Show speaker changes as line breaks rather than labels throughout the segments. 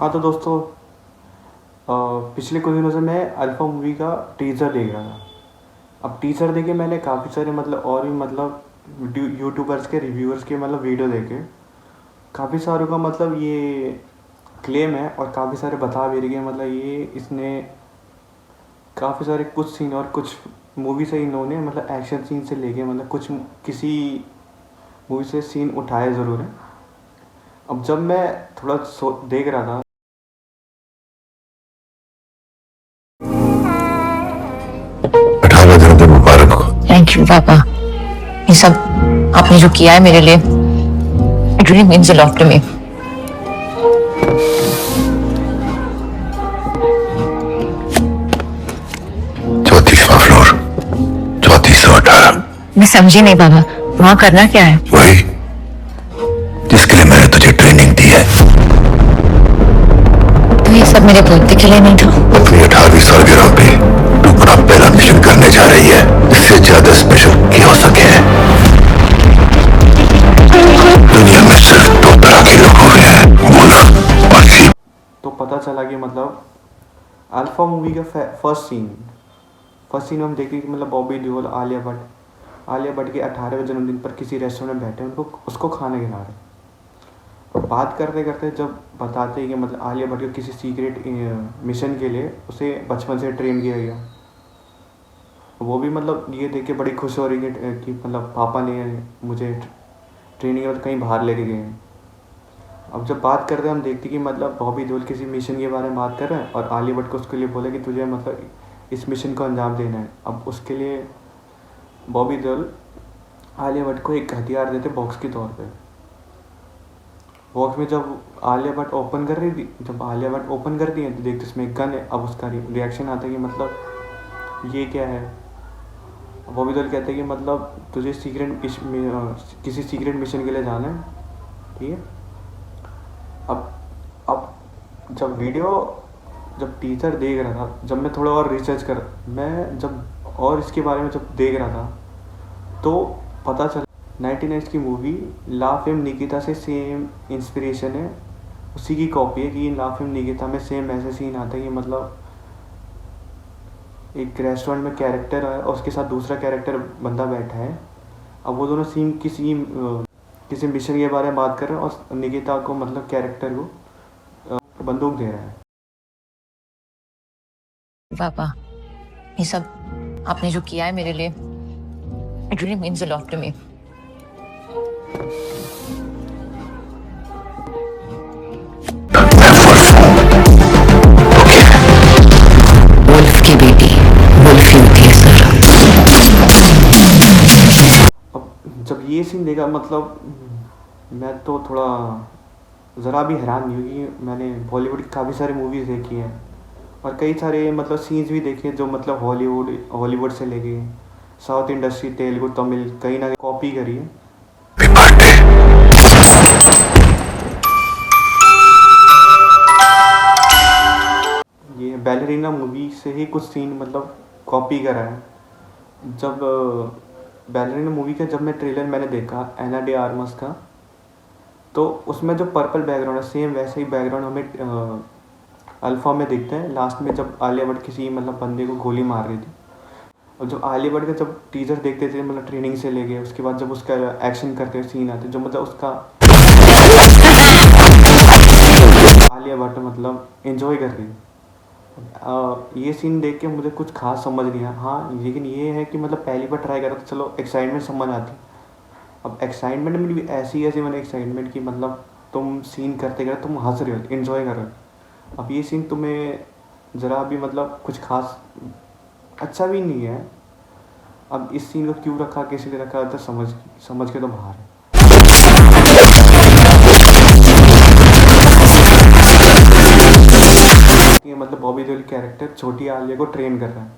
हाँ तो दोस्तों, पिछले कुछ दिनों से मैं अल्फ़ा मूवी का टीज़र देख रहा था। अब टीज़र देखे मैंने काफ़ी सारे और भी यूट्यूबर्स के रिव्यूअर्स के वीडियो देखे। काफ़ी सारों का ये क्लेम है और काफ़ी सारे बता भी रहे कि ये इसने काफ़ी सारे कुछ सीन और कुछ मूवी से इन्होंने एक्शन सीन से लेके कुछ किसी मूवी से सीन उठाए ज़रूर है। अब जब मैं थोड़ा देख रहा था।
18 दिन मुबारक हो।
थैंक यू पापा। ये सब आपने जो किया है मेरे लिए, it really means a lot to me.
34वां फ्लोर, 3418।
मैं समझी नहीं पापा, वहाँ करना क्या है?
वही जिसके लिए मैंने तुझे ट्रेनिंग दी है।
तो ये सब मेरे पोते के लिए नहीं था?
अपनी 18वीं सालगिरह पे तू अपना पहला मिशन करने जा रही है। इससे ज्यादा स्पेशल क्या हो सके? दुनिया में सिर्फ दो तरह के लोग हुए हैं, मुना और सी।
तो पता चला कि अल्फ़ा मूवी का फर्स्ट सीन में हम देखते कि बॉबी देओल आलिया भट्ट के 18वें जन्मदिन पर किसी रेस्टोरेंट में बैठे उनको उसको खाना खिला रहे। और बात करते करते जब बताते हैं कि आलिया भट्ट को किसी सीक्रेट मिशन के लिए उसे बचपन से ट्रेन किया गया। वो भी ये देख के बड़ी खुश हो रही है कि पापा ने मुझे ट्रेनिंग में कहीं बाहर लेके गए हैं। अब जब बात करते हैं हम देखते कि बॉबी देओल किसी मिशन के बारे में बात कर रहे हैं और आलिया भट्ट को उसके लिए बोला कि तुझे इस मिशन को अंजाम देना है। अब उसके लिए बॉबी देओल आलिया भट्ट को एक हथियार देते बॉक्स के तौर पे। बॉक्स में जब आलिया भट्ट ओपन कर रही थी, जब आलिया भट्ट ओपन करती है तो देखते इसमें एक गन है। अब उसका रिएक्शन आता है कि ये क्या है। बॉबी देओल कहते हैं कि तुझे किसी सीक्रेट मिशन के लिए जाना है, ठीक है। अब जब टीचर देख रहा था, जब मैं थोड़ा और मैं जब और इसके बारे में जब देख रहा था तो पता चला 99 की मूवी ला फिल्म निकिता से सेम इंस्पिरेशन है, उसी की कॉपी है। कि ला फिल्म निकिता में सेम ऐसे सीन आता है कि एक रेस्टोरेंट में कैरेक्टर है और उसके साथ दूसरा कैरेक्टर बंदा बैठा है। अब वो दोनों सीन किसी मिशन के बारे में बात कर रहे हैं और निकिता को कैरेक्टर को बंदूक दे रहा है।
पापा, ये सब आपने जो किया है मेरे लिए, it really means a lot to me.
Wolf की बेटी वुल्फ थी सर।
अब जब ये सीन देखा मैं तो थोड़ा ज़रा भी हैरान नहीं हुई कि मैंने बॉलीवुड की काफ़ी सारी मूवीज़ देखी हैं और कई सारे सीन्स भी देखे जो हॉलीवुड से लेके साउथ इंडस्ट्री, तेलुगु, तमिल कहीं ना कॉपी करी है। ये बैलरीना मूवी से ही कुछ सीन कॉपी करा है। जब बैलरीना मूवी का जब मैं ट्रेलर मैंने देखा एना डे आर्मस का, तो उसमें जो पर्पल बैकग्राउंड है सेम वैसे ही बैकग्राउंड हमें अल्फ़ा में दिखता है। लास्ट में जब आलिया भट्ट किसी बंदे को गोली मार रही थी और जब आलिया भट्ट का जब टीजर देखते थे ट्रेनिंग से लेके उसके बाद जब उसका एक्शन करते हुए सीन आते जो उसका आलिया भट्ट एंजॉय कर रही है। ये सीन देख के मुझे कुछ खास समझ नहीं आया। हाँ, लेकिन ये है कि पहली बार ट्राई करा तो चलो एक्साइटमेंट समझ आती। अब एक्साइटमेंट मेरी ऐसी एक्साइटमेंट कि तुम सीन करते करते तुम हंस रहे हो, इन्जॉय कर रहे हो। अब ये सीन तुम्हें ज़रा भी कुछ खास अच्छा भी नहीं है। अब इस सीन को क्यों रखा, किस लिए रखा, तो समझ के तो बाहर है। ये बॉबी देओल कैरेक्टर छोटी आलिया को ट्रेन कर रहा है।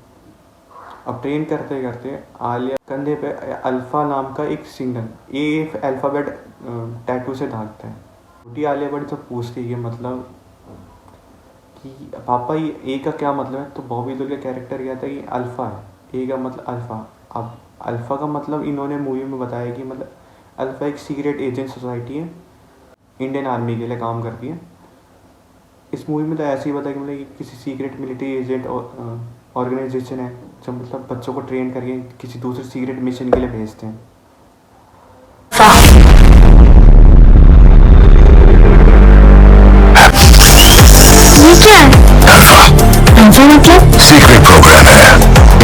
अब ट्रेन करते करते आलिया कंधे पे अल्फ़ा नाम का एक सिग्नल, ए अल्फ़ाबेट टैटू से दागता है। छोटी आलिया बड़ी तो पूछती है कि पापा ये ए का क्या मतलब है। तो बॉबी देओल का कैरेक्टर कहता है कि अल्फ़ा है, ए का अल्फ़ा। अब अल्फ़ा का इन्होंने मूवी में बताया कि अल्फ़ा एक सीक्रेट एजेंट सोसाइटी है, इंडियन आर्मी के लिए काम करती है। इस मूवी में तो ऐसे ही बताया कि मतलब ये किसी सीक्रेट मिलिट्री एजेंट ऑर्गेनाइजेशन है जो मतलब बच्चों को ट्रेन करके किसी दूसरे सीक्रेट मिशन के लिए भेजते हैं।
ये क्या है? अल्फा मतलब?
सीक्रेट प्रोग्राम है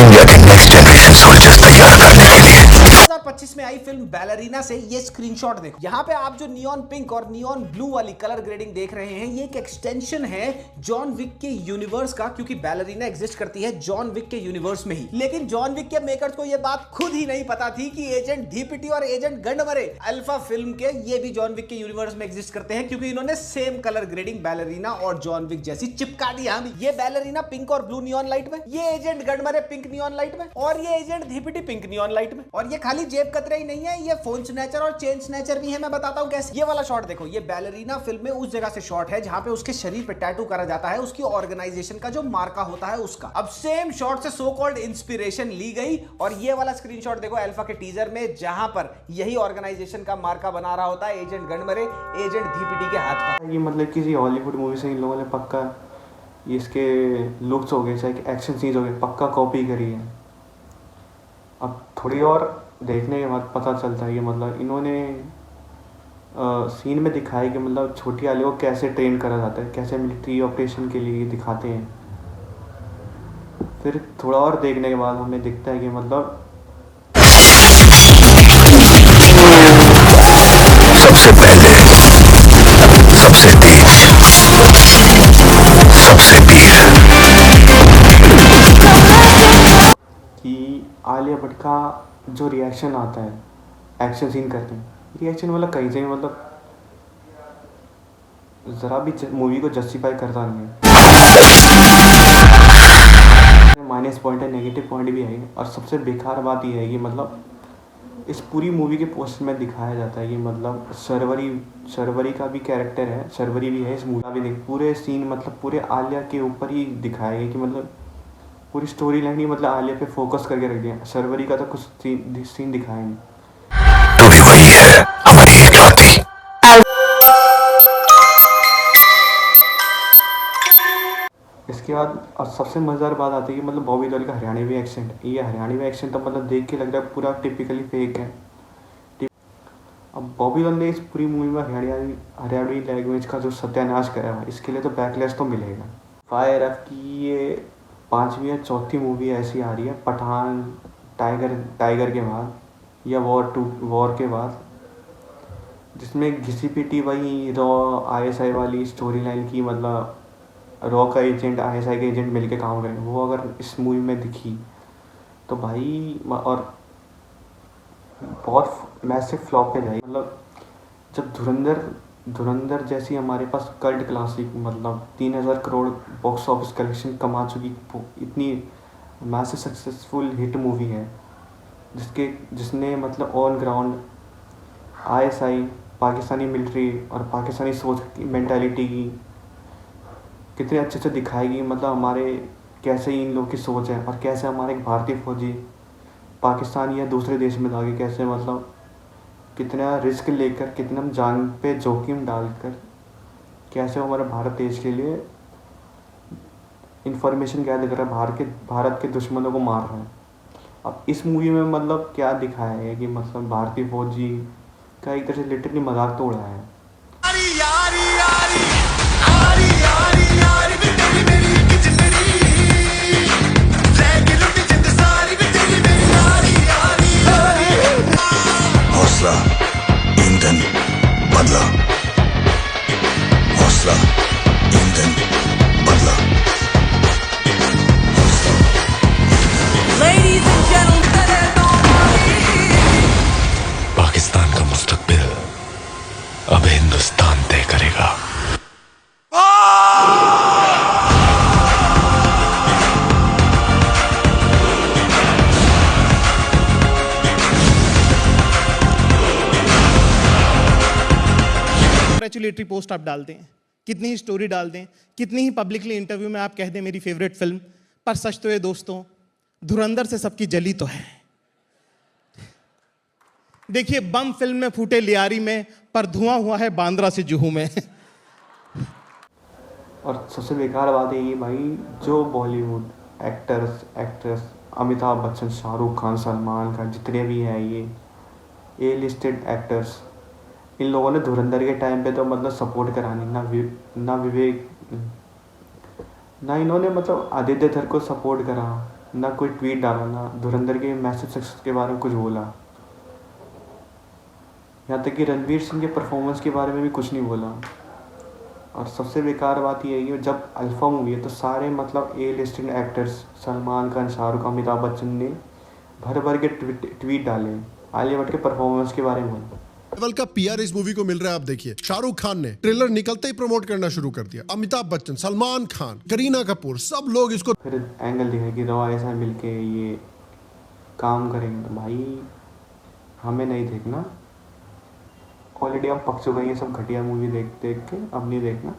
इंडिया के नेक्स्ट जनरेशन सोल्जर्स तैयार करने के लिए।
2025 में आई फिल्म बैलरीना से ये स्क्रीनशॉट देखो। यहाँ पे आप जो नियॉन पिंक और नियॉन ब्लू वाली कलर ग्रेडिंग देख रहे हैं, ये एक एक्सटेंशन है जॉन विक के यूनिवर्स का, क्योंकि बैलरीना एग्जिस्ट करती है जॉन विक के यूनिवर्स में ही। लेकिन जॉन विक के मेकर्स को ये बात खुद ही नहीं पता थी कि एजेंट धीपिटी और एजेंट गंडमरे अल्फा फिल्म के ये भी जॉन विक के यूनिवर्स में एग्जिस्ट करते हैं, क्योंकि इन्होंने सेम कलर ग्रेडिंग बैलरीना और जॉन विक जैसी चिपका दी। ये बैलरीना पिंक और ब्लू नियॉन लाइट में, ये एजेंट गंडमरे पिंक नियॉन लाइट में, और ये एजेंट धीपिटी पिंक नियॉन लाइट में। और ये खाली जेब कतरे ही नहीं है, ये फोन स्नैचर और चेन स्नैचर भी है। मैं बताता हूं कैसे। ये वाला शॉट देखो, ये बैलरीना फिल्म में उस जगह से शॉट है जहां पे उसके शरीर पे टैटू करा जाता है उसकी ऑर्गेनाइजेशन का जो मार्का होता है उसका। अब सेम शॉट से सो कॉल्ड इंस्पिरेशन ली गई, और ये वाला स्क्रीनशॉट देखो अल्फा के टीजर में, जहां पर यही ऑर्गेनाइजेशन का मार्का बना रहा होता है एजेंट गंडमरे एजेंट धीपिटी के हाथ पर।
ये मतलब किसी हॉलीवुड मूवी से इन लोगों ने पक्का इसके लुक्स हो गए, चाहे एक्शन सीन्स हो गए, पक्का कॉपी करी है। अब थोड़ी और देखने के बाद पता चलता है कि मतलब इन्होंने सीन में दिखाया कि मतलब छोटी आलिया को कैसे ट्रेन करा जाता है, कैसे मिलिट्री ऑपरेशन के लिए दिखाते हैं। फिर थोड़ा और देखने के बाद हमें दिखता है कि मतलब
सबसे पहले, सबसे तेज, सबसे वीर।
कि आलिया भट्ट का जो रिएक्शन आता है एक्शन सीन करते हैं, रिएक्शन मतलब कहीं से भी मतलब ज़रा भी मूवी को जस्टिफाई करता नहीं है। माइनस पॉइंट है, नेगेटिव पॉइंट भी है। और सबसे बेकार बात यह है कि मतलब इस पूरी मूवी के पोस्टर में दिखाया जाता है कि मतलब शर्वरी का भी कैरेक्टर है, शर्वरी भी है इस मूवी का भी। देख पूरे सीन मतलब पूरे आलिया के ऊपर ही दिखाया गया कि मतलब पूरी स्टोरी लाइन ही मतलब आलिया पे फोकस करके रख दिया। शर्वरी का तो कुछ सीन दिखाया नहीं।
तू भी वही है, हमारी इकलौती।
इसके बाद और सबसे मज़ेदार बात आती है कि मतलब बॉबी देओल का हरियाणवी एक्सेंट। ये हरियाणवी एक्सेंट तो मतलब देख के लग रहा है पूरा टिपिकली फेक है। अब बॉबी देओल ने इस पूरी मूवी में हरियाणवी लैंग्वेज का जो सत्यानाश करा है, इसके लिए तो बैकलैश तो मिलेगा। फायर एफ की ये 5वीं या 4थी मूवी ऐसी आ रही है पठान टाइगर के बाद या वॉर के बाद, जिसमें घिसी पिटी वही रॉ ISI वाली स्टोरी लाइन की, मतलब रॉ का एजेंट ISI के एजेंट मिलके काम करें, वो अगर इस मूवी में दिखी तो भाई और बहुत मैसिव फ्लॉप पे जाएगी। मतलब जब धुरंधर जैसी हमारे पास कल्ट क्लासिक मतलब 3000 करोड़ बॉक्स ऑफिस कलेक्शन कमा चुकी इतनी मैसिव सक्सेसफुल हिट मूवी है, जिसने मतलब on ground ISI Pakistani military और पाकिस्तानी सोच की मेंटालिटी की कितने अच्छे से दिखाएगी। मतलब हमारे कैसे इन लोग की सोच है और कैसे हमारे एक भारतीय फौजी पाकिस्तान या दूसरे देश में जाके कैसे मतलब कितना रिस्क लेकर, कितना जान पे जोखिम डालकर कैसे वो हमारे भारत देश के लिए इंफॉर्मेशन गैदर कर रहा है, भारत के दुश्मनों को मार रहा है। अब इस मूवी में मतलब क्या दिखाया है कि मतलब भारतीय फौजी का एक तरह से लिटरली मजाक तो उड़ाया है।
हौसला, ईंधन, बदला। हौसला, ईंधन, बदला।
Ladies and gentlemen,
पाकिस्तान का मुस्तकबिल अब हिंदुस्तान तय करेगा।
कंग्रेचुलेटरी पोस्ट आप डाल दें, कितनी ही स्टोरी डाल दें, कितनी ही पब्लिकली इंटरव्यू में आप कह दें मेरी फेवरेट फिल्म, पर सच तो ये दोस्तों धुरंधर से सबकी जली तो है। देखिए बम फिल्म में फूटे लियारी में, पर धुआं हुआ है बांद्रा से जुहू में।
और सबसे बेकार बात यही है भाई, जो बॉलीवुड एक्टर्स एक्ट्रेस अमिताभ बच्चन, शाहरुख खान, सलमान खान, जितने भी हैं ये ए लिस्टेड एक्टर्स, इन लोगों ने धुरंधर के टाइम पे तो मतलब सपोर्ट करा नहीं ना विवेक, ना इन्होंने मतलब आदित्य धर को सपोर्ट करा, ना कोई ट्वीट डाला, ना धुरंधर के मैसेज सक्सेस के बारे में कुछ बोला, यहाँ तक कि रणवीर सिंह के परफॉर्मेंस के बारे में भी कुछ नहीं बोला। और सबसे बेकार बात ये है कि जब अल्फा मूवी है तो सारे मतलब ए लिस्टेड एक्टर्स सलमान खान, शाहरुख, अमिताभ बच्चन ने भर भर के ट्वीट डाले आलिया भट्ट के परफॉर्मेंस के बारे में बोले।
लेवल का पीआर इस मूवी को मिल रहा है। आप देखिए, शाहरुख खान ने ट्रेलर निकलते ही प्रमोट करना शुरू कर दिया, अमिताभ बच्चन, सलमान खान, करीना कपूर, सब लोग इसको
फिर एंगल दिखा कि रवा ऐसा मिलके ये काम करेंगे। तो भाई हमें नहीं देखना, ऑलरेडी हम पक चुके हैं ये सब घटिया मूवी देख देख के, अब नहीं देखना।